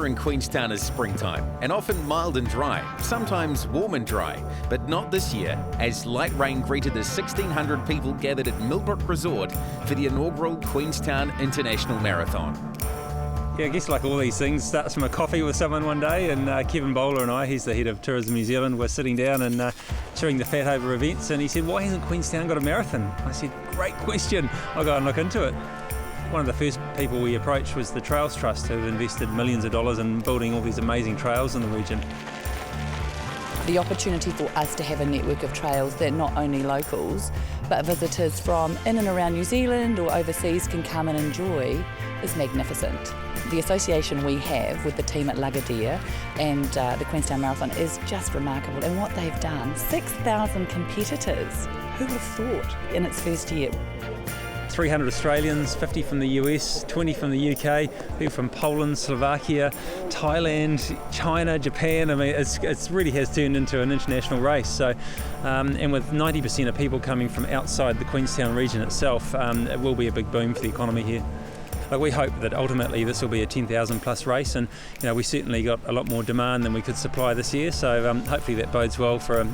weather in Queenstown is springtime and often mild and dry, sometimes warm and dry, but not this year, as light rain greeted the 1,600 people gathered at Millbrook Resort for the inaugural Queenstown International Marathon. Yeah, I guess like all these things, starts from a coffee with someone one day, and Kevin Bowler and I, he's the head of Tourism New Zealand, were sitting down and chewing the fat over events, and he said, "Why hasn't Queenstown got a marathon?" I said, "Great question, I'll go and look into it." One of the first people we approached was the Trails Trust, who have invested millions of dollars in building all these amazing trails in the region. The opportunity for us to have a network of trails that not only locals, but visitors from in and around New Zealand or overseas can come and enjoy is magnificent. The association we have with the team at Lagardère and the Queenstown Marathon is just remarkable, and what they've done, 6,000 competitors, who would have thought in its first year? 300 Australians, 50 from the US, 20 from the UK, people from Poland, Slovakia, Thailand, China, Japan. I mean, it really has turned into an international race. So, and with 90% of people coming from outside the Queenstown region itself, it will be a big boom for the economy here. Like, we hope that ultimately this will be a 10,000 plus race, and we certainly got a lot more demand than we could supply this year. So hopefully that bodes well for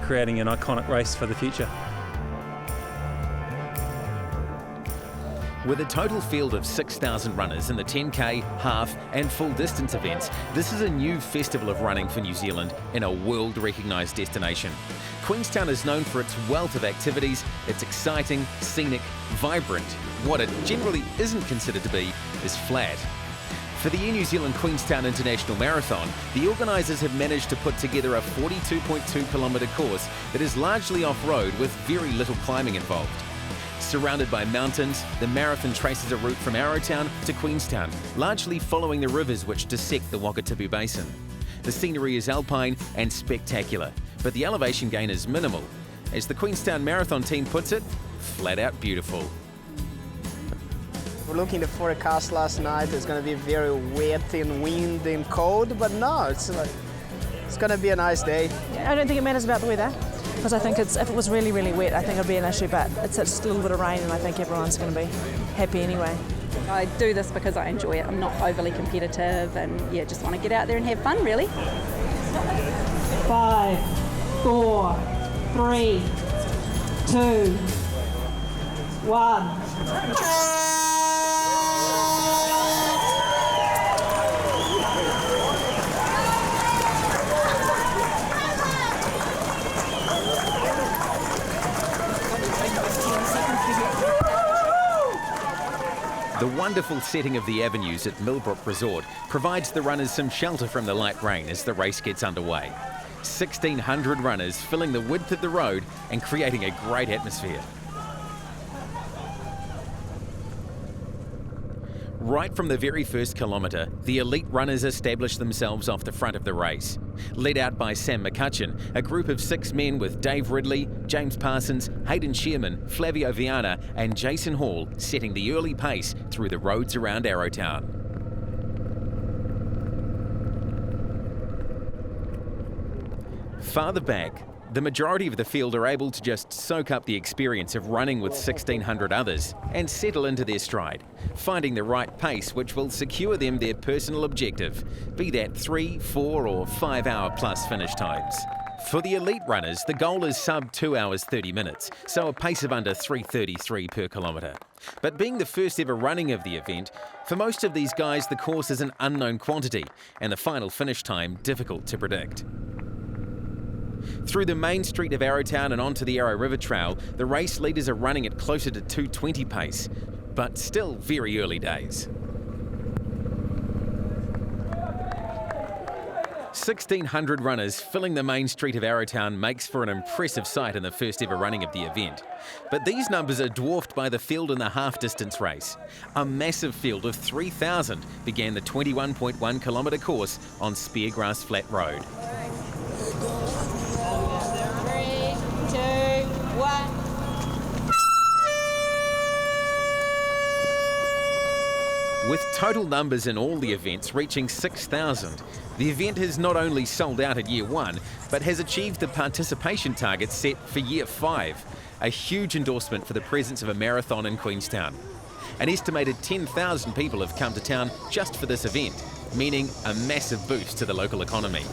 creating an iconic race for the future. With a total field of 6,000 runners in the 10K, half and full distance events, this is a new festival of running for New Zealand in a world-recognised destination. Queenstown is known for its wealth of activities. It's exciting, scenic, vibrant. What it generally isn't considered to be is flat. For the Air New Zealand Queenstown International Marathon, the organisers have managed to put together a 42.2 kilometre course that is largely off-road with very little climbing involved. Surrounded by mountains, the marathon traces a route from Arrowtown to Queenstown, largely following the rivers which dissect the Wakatipu Basin. The scenery is alpine and spectacular, but the elevation gain is minimal. As the Queenstown Marathon team puts it, flat out beautiful. We're looking at the forecast last night. It's going to be very wet and windy and cold, but no, it's going to be a nice day. I don't think it matters about the weather, because I think if it was really, really wet, I think it'd be an issue, but it's just a little bit of rain and I think everyone's going to be happy anyway. I do this because I enjoy it. I'm not overly competitive and just want to get out there and have fun, really. 5, 4, 3, 2, 1. The wonderful setting of the avenues at Millbrook Resort provides the runners some shelter from the light rain as the race gets underway. 1,600 runners filling the width of the road and creating a great atmosphere. Right from the very first kilometre, the elite runners establish themselves off the front of the race. Led out by Sam McCutcheon, a group of 6 men with Dave Ridley, James Parsons, Hayden Shearman, Flavio Viana and Jason Hall setting the early pace through the roads around Arrowtown. Farther back, the majority of the field are able to just soak up the experience of running with 1,600 others and settle into their stride, finding the right pace which will secure them their personal objective, be that 3, 4 or 5 hour plus finish times. For the elite runners, the goal is sub 2 hours 30 minutes, so a pace of under 3:33 per kilometre. But being the first ever running of the event, for most of these guys the course is an unknown quantity and the final finish time difficult to predict. Through the main street of Arrowtown and onto the Arrow River Trail, the race leaders are running at closer to 2:20 pace, but still very early days. 1,600 runners filling the main street of Arrowtown makes for an impressive sight in the first ever running of the event. But these numbers are dwarfed by the field in the half-distance race. A massive field of 3,000 began the 21.1 kilometre course on Speargrass Flat Road. 3, 2, 1. With total numbers in all the events reaching 6,000, the event has not only sold out at year 1, but has achieved the participation target set for year 5, a huge endorsement for the presence of a marathon in Queenstown. An estimated 10,000 people have come to town just for this event, meaning a massive boost to the local economy.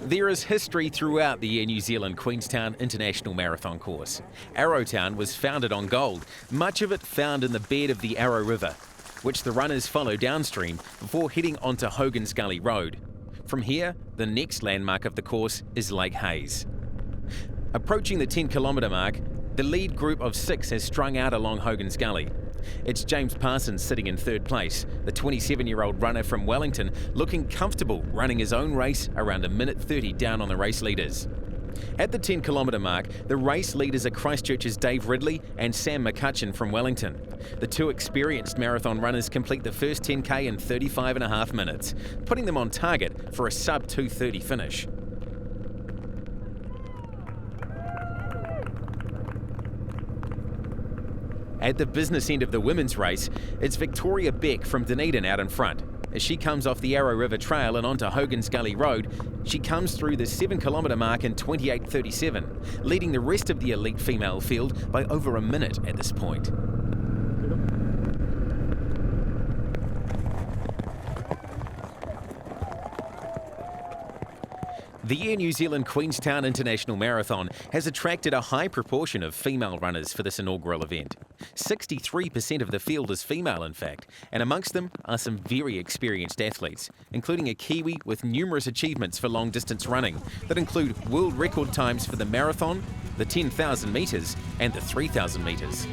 There is history throughout the Air New Zealand Queenstown International Marathon course. Arrowtown was founded on gold, much of it found in the bed of the Arrow River, which the runners follow downstream before heading onto Hogan's Gully Road. From here, the next landmark of the course is Lake Hayes. Approaching the 10-kilometre mark, the lead group of 6 has strung out along Hogan's Gully. It's James Parsons sitting in third place, the 27-year-old runner from Wellington, looking comfortable running his own race around 1:30 down on the race leaders. At the 10-kilometre mark, the race leaders are Christchurch's Dave Ridley and Sam McCutcheon from Wellington. The two experienced marathon runners complete the first 10k in 35.5 minutes, putting them on target for a sub-2:30 finish. At the business end of the women's race, it's Victoria Beck from Dunedin out in front. As she comes off the Arrow River Trail and onto Hogan's Gully Road, she comes through the 7-kilometre mark in 28:37, leading the rest of the elite female field by over a minute at this point. The Air New Zealand Queenstown International Marathon has attracted a high proportion of female runners for this inaugural event. 63% of the field is female, in fact, and amongst them are some very experienced athletes, including a Kiwi with numerous achievements for long-distance running that include world record times for the marathon, the 10,000 metres and the 3,000 metres.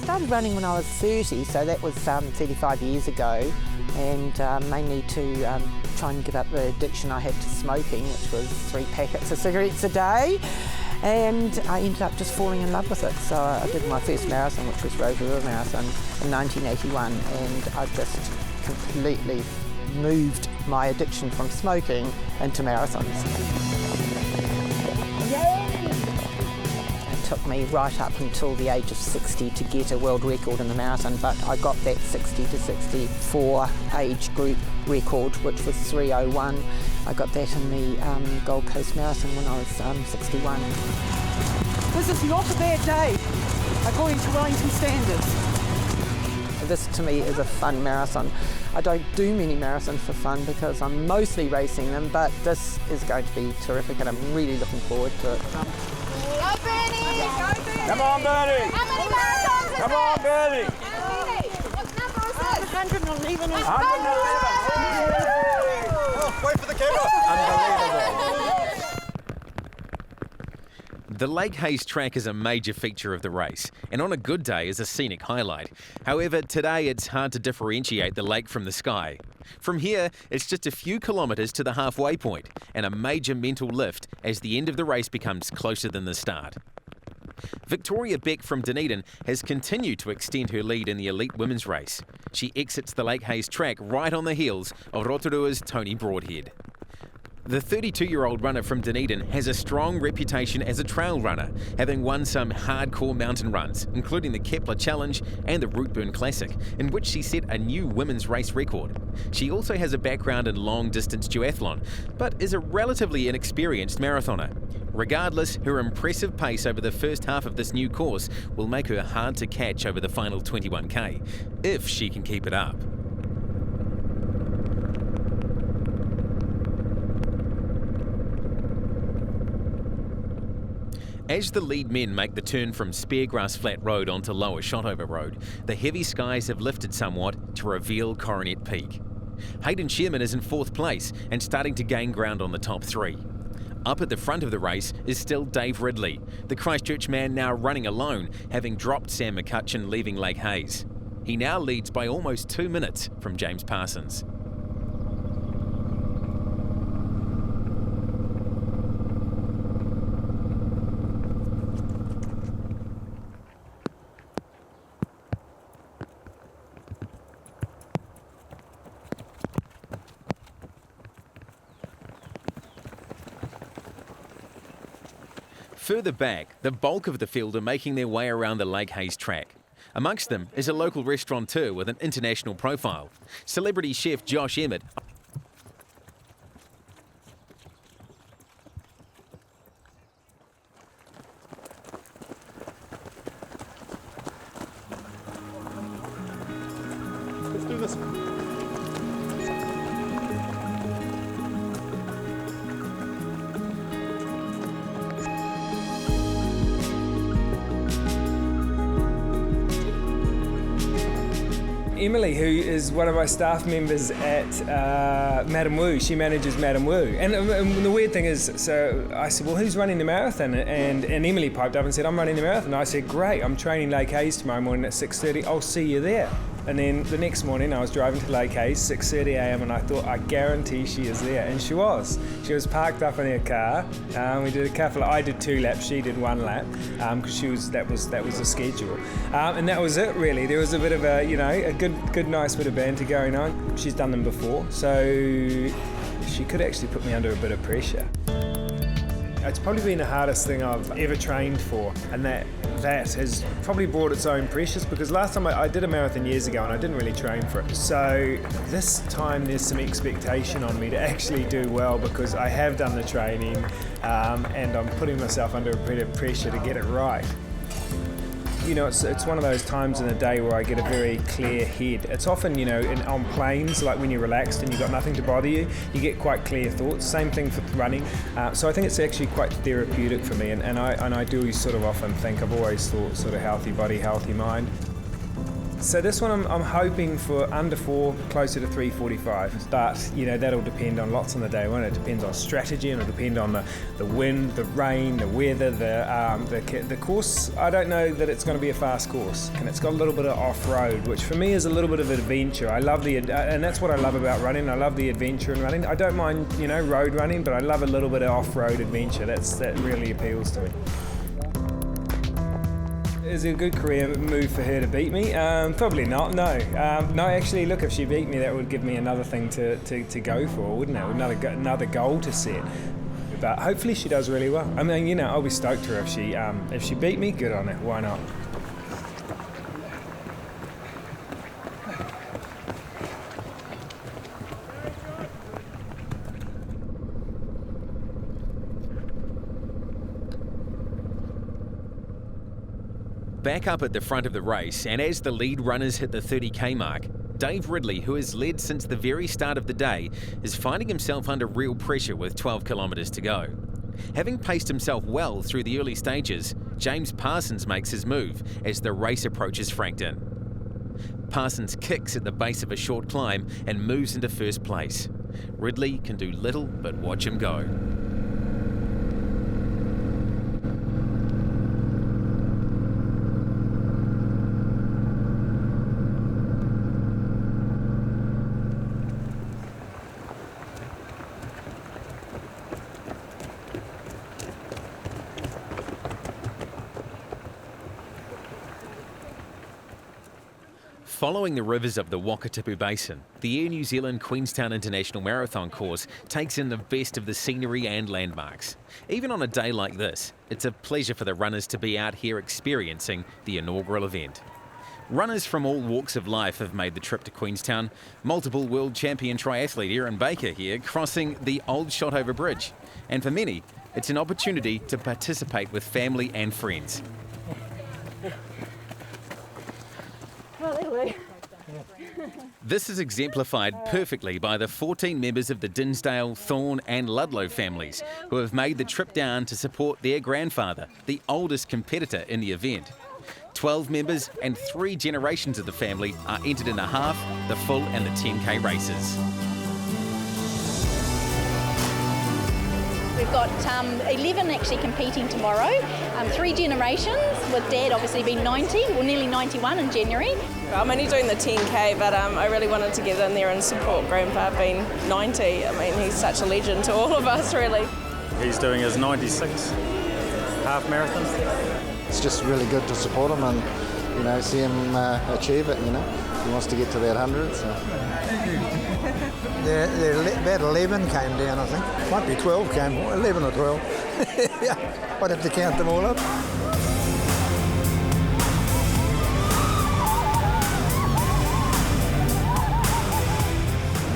Started running when I was 30, so that was 35 years ago, and mainly to try and give up the addiction I had to smoking, which was 3 packets of cigarettes a day, and I ended up just falling in love with it. So I did my first marathon, which was Rotorua Marathon in 1981, and I just completely moved my addiction from smoking into marathons. It took me right up until the age of 60 to get a world record in the marathon, but I got that 60 to 64 age group record, which was 3:01. I got that in the Gold Coast Marathon when I was 61. This is not a bad day, according to Wellington standards. This to me is a fun marathon. I don't do many marathons for fun because I'm mostly racing them, but this is going to be terrific and I'm really looking forward to it. Go Bernie! Go Bernie! Come on, Bernie! How many marathons is Come on, Bernie! What number is this? 111. 111! Oh, wait for the camera! Unbelievable. The Lake Hayes track is a major feature of the race, and on a good day is a scenic highlight. However, today it's hard to differentiate the lake from the sky. From here, it's just a few kilometres to the halfway point, and a major mental lift as the end of the race becomes closer than the start. Victoria Beck from Dunedin has continued to extend her lead in the elite women's race. She exits the Lake Hayes track right on the heels of Rotorua's Tony Broadhead. The 32-year-old runner from Dunedin has a strong reputation as a trail runner, having won some hardcore mountain runs, including the Kepler Challenge and the Routeburn Classic, in which she set a new women's race record. She also has a background in long-distance duathlon, but is a relatively inexperienced marathoner. Regardless, her impressive pace over the first half of this new course will make her hard to catch over the final 21k, if she can keep it up. As the lead men make the turn from Speargrass Flat Road onto Lower Shotover Road, the heavy skies have lifted somewhat to reveal Coronet Peak. Hayden Sherman is in 4th place and starting to gain ground on the top 3. Up at the front of the race is still Dave Ridley, the Christchurch man now running alone, having dropped Sam McCutcheon leaving Lake Hayes. He now leads by almost 2 minutes from James Parsons. Further back, the bulk of the field are making their way around the Lake Hayes track. Amongst them is a local restaurateur with an international profile. Celebrity chef Josh Emmett this. Emily, who is one of my staff members at Madam Wu, she manages Madam Wu. And the weird thing is, so I said, well, who's running the marathon? And Emily piped up and said, I'm running the marathon. I said, great, I'm training Lake Hayes tomorrow morning at 6:30. I'll see you there. And then the next morning I was driving to Lake Hayes, 6:30 a.m, and I thought, I guarantee she is there. And she was. She was parked up in her car. We did a couple. I did 2 laps. She did 1 lap because that was the schedule. And that was it really. There was a bit of a good nice bit of banter going on. She's done them before, so she could actually put me under a bit of pressure. It's probably been the hardest thing I've ever trained for, and that has probably brought its own pressures, because last time I did a marathon years ago and I didn't really train for it. So this time there's some expectation on me to actually do well, because I have done the training and I'm putting myself under a bit of pressure to get it right. You know, it's one of those times in the day where I get a very clear head. It's often, on planes, like when you're relaxed and you've got nothing to bother you, you get quite clear thoughts. Same thing for running. So I think it's actually quite therapeutic for me, and I do sort of often think, I've always thought sort of healthy body, healthy mind. So this one I'm hoping for under 4, closer to 3:45. But that'll depend on lots on the day, won't it? It depends on strategy, and it'll depend on the wind, the rain, the weather, the course. I don't know that it's going to be a fast course, and it's got a little bit of off-road, which for me is a little bit of adventure. I love and that's what I love about running. I love the adventure in running. I don't mind road running, but I love a little bit of off-road adventure. That really appeals to me. Is it a good career move for her to beat me? Probably not, no. No, actually, look, if she beat me, that would give me another thing to go for, wouldn't it? Another goal to set. But hopefully she does really well. I mean, I'll be stoked for her if she beat me, good on her, why not? Back up at the front of the race, and as the lead runners hit the 30k mark, Dave Ridley, who has led since the very start of the day, is finding himself under real pressure with 12 kilometres to go. Having paced himself well through the early stages, James Parsons makes his move as the race approaches Frankton. Parsons kicks at the base of a short climb and moves into first place. Ridley can do little but watch him go. Following the rivers of the Wakatipu Basin, the Air New Zealand Queenstown International Marathon course takes in the best of the scenery and landmarks. Even on a day like this, it's a pleasure for the runners to be out here experiencing the inaugural event. Runners from all walks of life have made the trip to Queenstown. Multiple world champion triathlete Erin Baker here crossing the old Shotover Bridge. And for many, it's an opportunity to participate with family and friends. This is exemplified perfectly by the 14 members of the Dinsdale, Thorne and Ludlow families who have made the trip down to support their grandfather, the oldest competitor in the event. 12 members and 3 generations of the family are entered in the half, the full and the 10k races. We've got 11 actually competing tomorrow, 3 generations, with Dad obviously being 90, or nearly 91 in January. I'm only doing the 10k, but I really wanted to get in there and support Grandpa being 90. I mean, he's such a legend to all of us, really. He's doing his 96 half marathon. It's just really good to support him and, see him achieve it, He wants to get to that 100, so. About 11 came down, I think. Might be 12 came, 11 or 12. Yeah, I'd have to count them all up.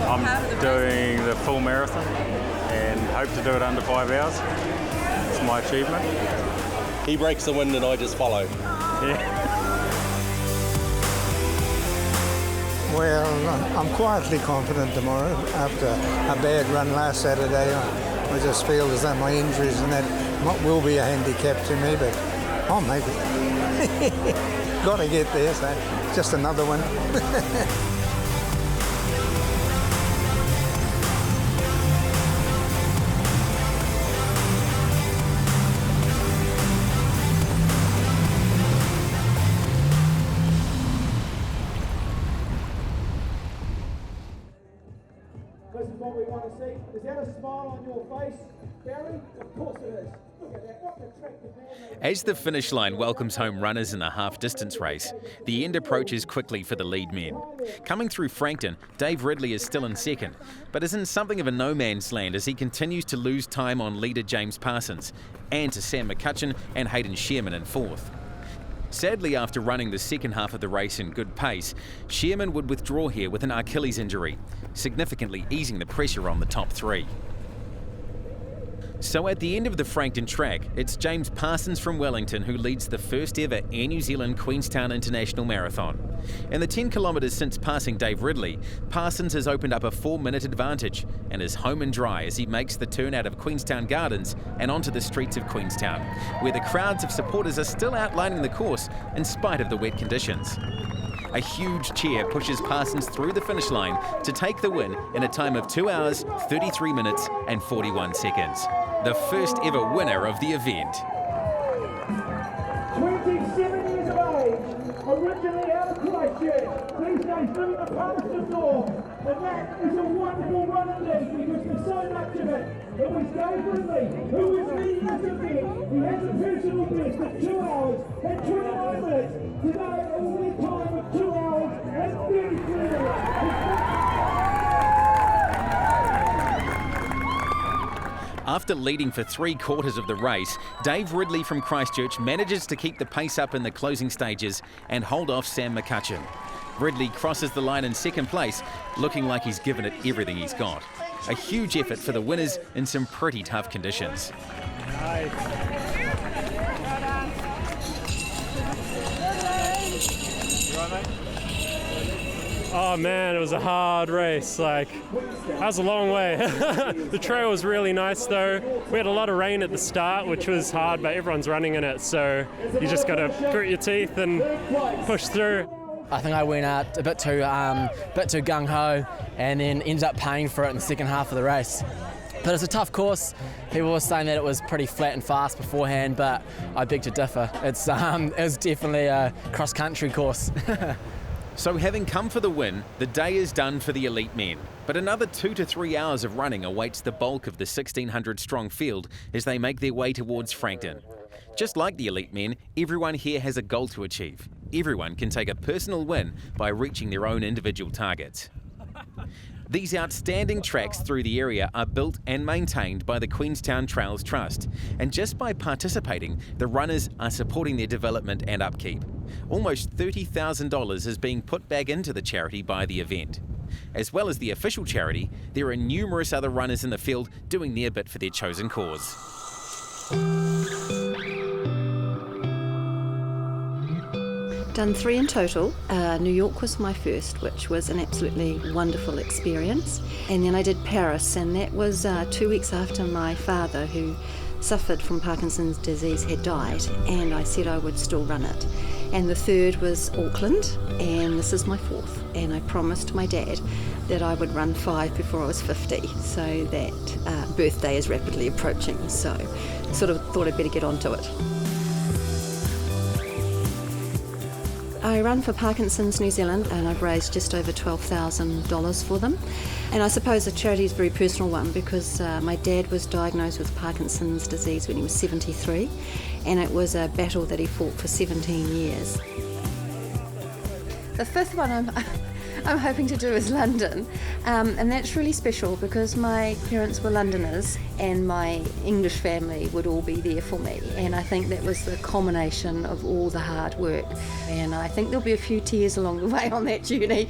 I'm doing the full marathon and hope to do it under 5 hours. It's my achievement. He breaks the wind and I just follow. Yeah. Well, I'm quietly confident tomorrow. After a bad run last Saturday, I just feel as though my injuries and that will be a handicap to me, but I'll make it. Got to get there, so just another one. This is what we want to see. Is that a smile on your face, Barry? Of course it is. Look at that. What an attractive man. As the finish line welcomes home runners in the half-distance race, the end approaches quickly for the lead men. Coming through Frankton, Dave Ridley is still in second, but is in something of a no-man's land as he continues to lose time on leader James Parsons, and to Sam McCutcheon and Hayden Shearman in fourth. Sadly, after running the second half of the race in good pace, Shearman would withdraw here with an Achilles injury, significantly easing the pressure on the top three. So at the end of the Frankton track, it's James Parsons from Wellington who leads the first ever Air New Zealand Queenstown International Marathon. In the 10 kilometres since passing Dave Ridley, Parsons has opened up a 4-minute advantage and is home and dry as he makes the turn out of Queenstown Gardens and onto the streets of Queenstown, where the crowds of supporters are still outlining the course in spite of the wet conditions. A huge cheer pushes Parsons through the finish line to take the win in a time of 2 hours, 33 minutes and 41 seconds. The first ever winner of the event. 27 years of age, originally out of Christchurch. These days living the Palmerston North. And that is a wonderful run indeed, because there's so much of it. It was Dave Ridley who was leading this event. He has a personal best of 2 hours and 29 minutes. Today, a winning time of 2 hours and 33 minutes. After leading for 3/4 of the race, Dave Ridley from Christchurch manages to keep the pace up in the closing stages and hold off Sam McCutcheon. Ridley crosses the line in second place, looking like he's given it everything he's got. A huge effort for the winners in some pretty tough conditions. Nice. Oh man, it was a hard race. That was a long way. The trail was really nice though. We had a lot of rain at the start, which was hard, but everyone's running in it, so you just got to grit your teeth and push through. I think I went out a bit too gung-ho and then ended up paying for it in the second half of the race. But it's a tough course. People were saying that it was pretty flat and fast beforehand, but I beg to differ. It was definitely a cross-country course. So having come for the win, the day is done for the elite men. But another 2 to 3 hours of running awaits the bulk of the 1,600-strong field as they make their way towards Frankton. Just like the elite men, everyone here has a goal to achieve. Everyone can take a personal win by reaching their own individual targets. These outstanding tracks through the area are built and maintained by the Queenstown Trails Trust, and just by participating, the runners are supporting their development and upkeep. Almost $30,000 is being put back into the charity by the event. As well as the official charity, there are numerous other runners in the field doing their bit for their chosen cause. Done 3 in total. New York was my first, which was an absolutely wonderful experience. And then I did Paris, and that was 2 weeks after my father, who suffered from Parkinson's disease, had died, and I said I would still run it. And the third was Auckland, and this is my 4th. And I promised my dad that I would run 5 before I was 50, so that birthday is rapidly approaching, so sort of thought I'd better get onto it. I run for Parkinson's New Zealand, and I've raised just over $12,000 for them. And I suppose the charity is a very personal one because my dad was diagnosed with Parkinson's disease when he was 73, and it was a battle that he fought for 17 years. The 5th one I'm hoping to do is London, and that's really special because my parents were Londoners and my English family would all be there for me, and I think that was the culmination of all the hard work, and I think there'll be a few tears along the way on that journey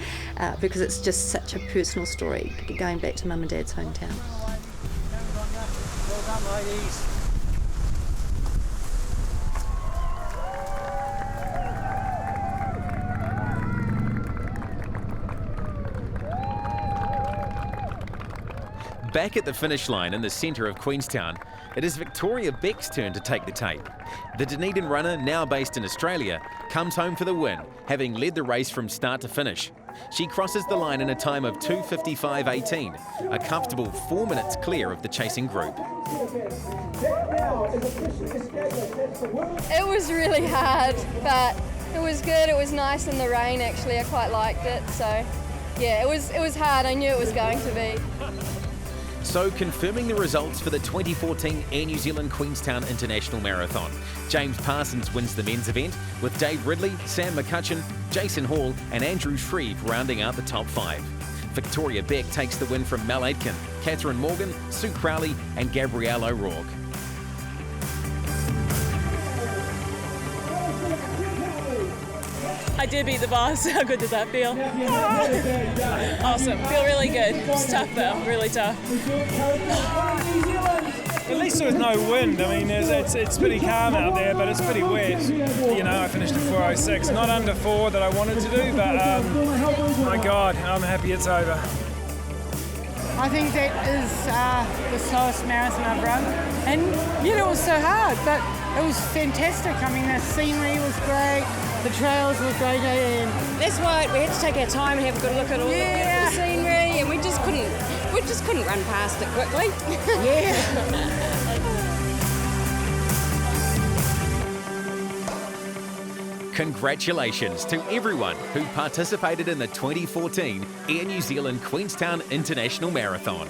because it's just such a personal story, going back to Mum and Dad's hometown. Well done, ladies. Back at the finish line in the centre of Queenstown, it is Victoria Beck's turn to take the tape. The Dunedin runner, now based in Australia, comes home for the win, having led the race from start to finish. She crosses the line in a time of 2:55.18, a comfortable 4 minutes clear of the chasing group. It was really hard, but it was good. It was nice in the rain, actually. I quite liked it. So, yeah, it was hard. I knew it was going to be. So, confirming the results for the 2014 Air New Zealand Queenstown International Marathon. James Parsons wins the men's event, with Dave Ridley, Sam McCutcheon, Jason Hall and Andrew Shreve rounding out the top 5. Victoria Beck takes the win from Mel Aitken, Catherine Morgan, Sue Crowley and Gabrielle O'Rourke. I did beat the boss. How good does that feel? Awesome. Feel really good. It's tough though, really tough. At least there was no wind. I mean, it's pretty calm out there, but it's pretty wet. You know, I finished at 4:06, not under 4 that I wanted to do, but my God, I'm happy it's over. I think that is the slowest marathon I've run, and yet it was so hard, but it was fantastic. I mean, the scenery was great, the trails were great, and that's why we had to take our time and have a good look at all the scenery, and we just couldn't run past it quickly. Congratulations to everyone who participated in the 2014 Air New Zealand Queenstown International Marathon.